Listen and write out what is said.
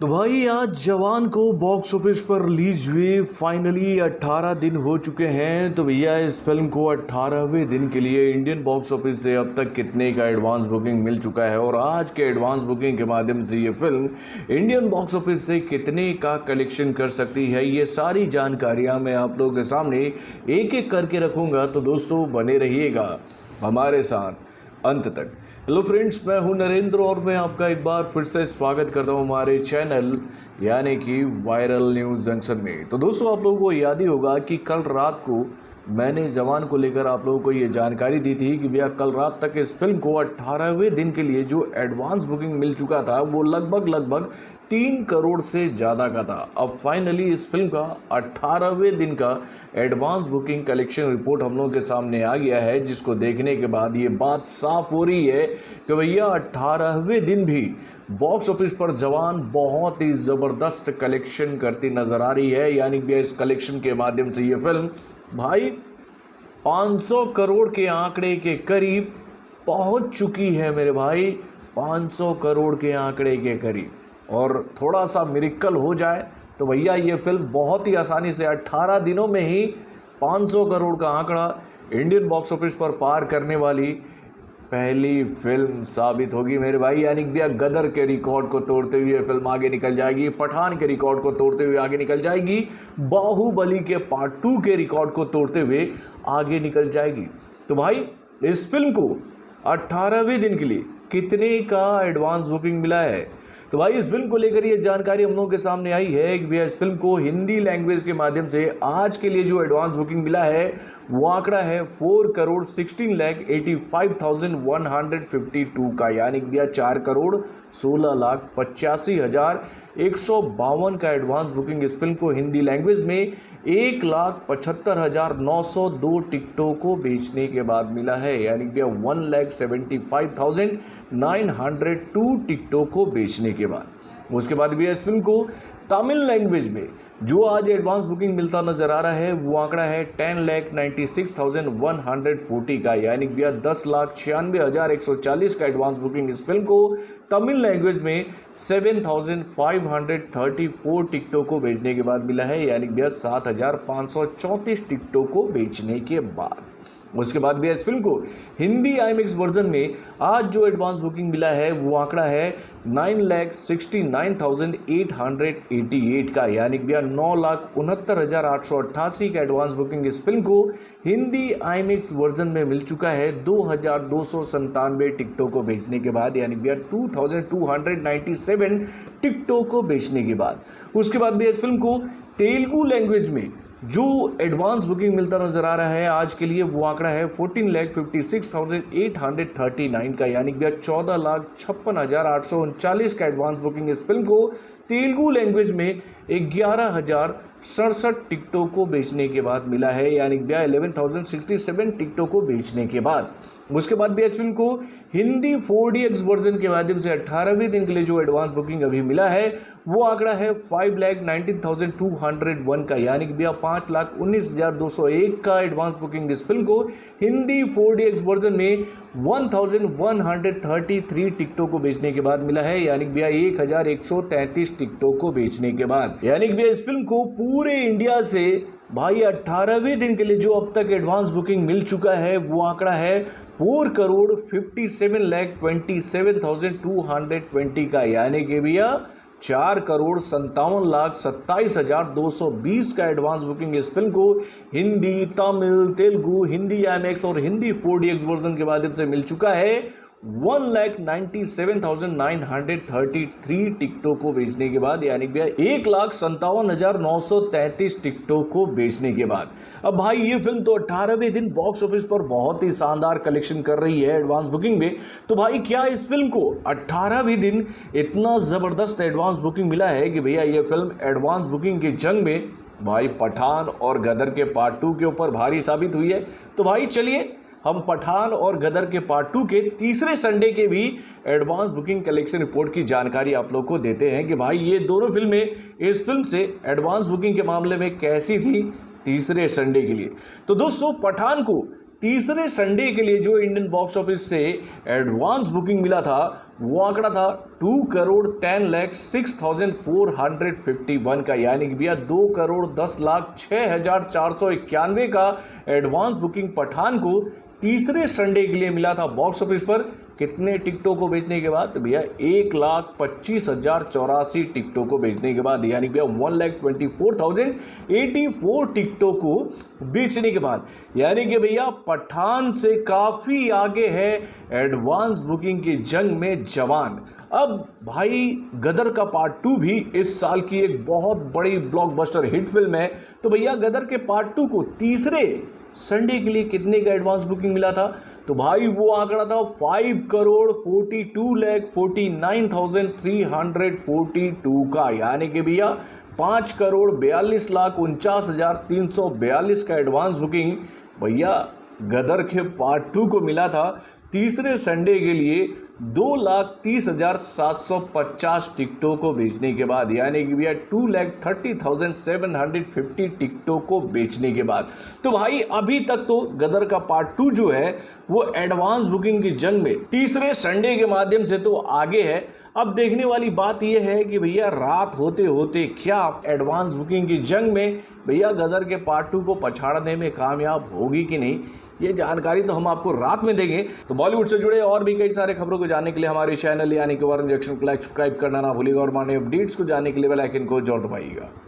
तो भाई आज जवान को बॉक्स ऑफिस पर रिलीज हुए फाइनली 18 दिन हो चुके हैं। तो भैया इस फिल्म को 18वें दिन के लिए इंडियन बॉक्स ऑफिस से अब तक कितने का एडवांस बुकिंग मिल चुका है और आज के एडवांस बुकिंग के माध्यम से ये फिल्म इंडियन बॉक्स ऑफिस से कितने का कलेक्शन कर सकती है, ये सारी जानकारियां मैं आप लोगों के सामने एक एक करके रखूंगा। तो दोस्तों बने रहिएगा हमारे साथ अंत तक। हेलो फ्रेंड्स, मैं हूं नरेंद्र और मैं आपका एक बार फिर से स्वागत करता हूं हमारे चैनल यानी कि वायरल न्यूज़ जंक्शन में। तो दोस्तों आप लोगों को याद ही होगा कि कल रात को मैंने जवान को लेकर आप लोगों को ये जानकारी दी थी कि भैया कल रात तक इस फिल्म को 18वें दिन के लिए जो एडवांस बुकिंग मिल चुका था वो लगभग 3 करोड़ से ज़्यादा का था। अब फाइनली इस फिल्म का 18वें दिन का एडवांस बुकिंग कलेक्शन रिपोर्ट हम लोगों के सामने आ गया है, जिसको देखने के बाद ये बात साफ हो रही है कि भैया 18वें दिन भी बॉक्स ऑफिस पर जवान बहुत ही ज़बरदस्त कलेक्शन करती नज़र आ रही है। यानी कि इस कलेक्शन के माध्यम से ये फिल्म भाई 500 करोड़ के आंकड़े के करीब पहुंच चुकी है मेरे भाई, 500 करोड़ के आंकड़े के करीब। और थोड़ा सा मिरेकल हो जाए तो भैया ये फिल्म बहुत ही आसानी से 18 दिनों में ही 500 करोड़ का आंकड़ा इंडियन बॉक्स ऑफिस पर पार करने वाली पहली फिल्म साबित होगी मेरे भाई। यानी कि भैया गदर के रिकॉर्ड को तोड़ते हुए फिल्म आगे निकल जाएगी, पठान के रिकॉर्ड को तोड़ते हुए आगे निकल जाएगी, बाहुबली के पार्ट 2 के रिकॉर्ड को तोड़ते हुए आगे निकल जाएगी। तो भाई इस फिल्म को 18वें दिन के लिए कितने का एडवांस बुकिंग मिला है? तो भाई इस फिल्म को लेकर ये जानकारी हम लोगों के सामने आई है कि भैया इस फिल्म को हिंदी लैंग्वेज के माध्यम से आज के लिए जो एडवांस बुकिंग मिला है वो आंकड़ा है 4,16,85,152 का। यानी कि भैया 4,16,85,152 का एडवांस बुकिंग इस फिल्म को हिंदी लैंग्वेज में 1,75,902 टिकटों को बेचने के बाद मिला है। यानी कि 1,75,902 टिकटों को बेचने के बाद उसके बाद भी इस फिल्म को तमिल लैंग्वेज में जो आज एडवांस बुकिंग मिलता नजर आ रहा है वो आंकड़ा है 10,96,140 का। यानी कि भैया 10,96,140 का एडवांस बुकिंग इस फिल्म को तमिल लैंग्वेज में 7,534 टिकटों को बेचने के बाद मिला है। यानी कि भैया 7,534 टिकटों को बेचने के बाद उसके बाद भी इस फिल्म को हिंदी आईमैक्स वर्जन में आज जो एडवांस बुकिंग मिला है वो आंकड़ा है 9,69,888 का। यानी कि भैया 9,69,888 का एडवांस बुकिंग इस फिल्म को हिंदी आईमैक्स वर्जन में मिल चुका है 2,297 टिकटों को बेचने के बाद। यानी कि भैया 2,297 टिकटों को बेचने के बाद उसके बाद भी इस फिल्म को तेलुगु लैंग्वेज में जो एडवांस बुकिंग मिलता नजर आ रहा है आज के लिए वो आंकड़ा है 14,56,839 का। यानी कि 14,56,839 का एडवांस बुकिंग इस फिल्म को तेलुगु लैंग्वेज में 11,067 टिकटों को बेचने के बाद मिला है। यानी कि 11,067 टिकटों को बेचने के बाद उसके बाद भी इस फिल्म को हिंदी 4DX वर्जन के माध्यम से 18वें दिन के लिए जो एडवांस बुकिंग अभी मिला है वो आंकड़ा है 5,19,201 का। यानी कि भैया 5,19,201 का एडवांस बुकिंग इस फिल्म को हिंदी 4DX वर्जन में 1,133 टिकटों को बेचने के बाद मिला है। यानी कि भैया 1,133 टिकटों को बेचने के बाद यानी कि भैया इस फिल्म को पूरे इंडिया से भाई 18वें दिन के लिए जो अब तक एडवांस बुकिंग मिल चुका है वो आंकड़ा है 4,57,27,220 का। यानी कि भैया 4,57,27,220 का एडवांस बुकिंग इस फिल्म को हिंदी, तमिल, तेलुगु, हिंदी आईमैक्स और हिंदी 4DX वर्जन के माध्यम से मिल चुका है 1,97,933 टिकटों को बेचने के बाद। यानी कि 1,57,933 टिकटों को बेचने के बाद अब भाई ये फिल्म तो 18वें दिन बॉक्स ऑफिस पर बहुत ही शानदार कलेक्शन कर रही है एडवांस बुकिंग में। तो भाई क्या इस फिल्म को 18वें दिन इतना जबरदस्त एडवांस बुकिंग मिला है कि भैया ये फिल्म एडवांस बुकिंग की जंग में भाई पठान और गदर के पार्ट 2 के ऊपर भारी साबित हुई है? तो भाई चलिए हम पठान और गदर के पार्ट 2 के तीसरे संडे के भी एडवांस बुकिंग कलेक्शन रिपोर्ट की जानकारी आप लोग को देते हैं कि भाई ये दोनों फिल्में इस फिल्म से एडवांस बुकिंग के मामले में कैसी थी तीसरे संडे के लिए। तो दोस्तों पठान को तीसरे संडे के लिए जो इंडियन बॉक्स ऑफिस से एडवांस बुकिंग मिला था वो आंकड़ा था 2,10,06,451 का, यानी कि भैया 2,10,06,491 का एडवांस बुकिंग पठान को तीसरे संडे के लिए मिला था बॉक्स ऑफिस पर। कितने टिकटों को बेचने के बाद? तो भैया 1,25,084 टिकटों को बेचने के बाद, यानी भैया 1,24,084 टिकटों को बेचने के बाद, यानी कि भैया पठान से काफी आगे है एडवांस बुकिंग की जंग में जवान। अब भाई गदर का पार्ट 2 भी इस साल की एक बहुत बड़ी ब्लॉकबस्टर हिट फिल्म है। तो भैया गदर के पार्ट 2 को तीसरे संडे के लिए कितने का एडवांस बुकिंग मिला था? तो भाई वो आंकड़ा था 5,42,49,342 का, यानी कि भैया 5,42,49,342 का एडवांस बुकिंग भैया गदर के पार्ट 2 को मिला था तीसरे संडे के लिए 2,30,750 टिकटों को बेचने के बाद, यानी कि भैया 2,30,750 टिकटों को बेचने के बाद। तो भाई अभी तक तो गदर का पार्ट 2 जो है वो एडवांस बुकिंग की जंग में तीसरे संडे के माध्यम से तो आगे है। अब देखने वाली बात यह है कि भैया रात होते होते क्या एडवांस बुकिंग की जंग में भैया गदर के पार्ट 2 को पछाड़ने में कामयाब होगी कि नहीं, ये जानकारी तो हम आपको रात में देंगे। तो बॉलीवुड से जुड़े और भी कई सारे खबरों को जानने के लिए हमारे चैनल यानी कि वारन रिएक्शन को लाइक सब्सक्राइब करना ना भूलिएगा और माने अपडेट्स को जानने के लिए बेल आइकन को जरूर दबाइएगा।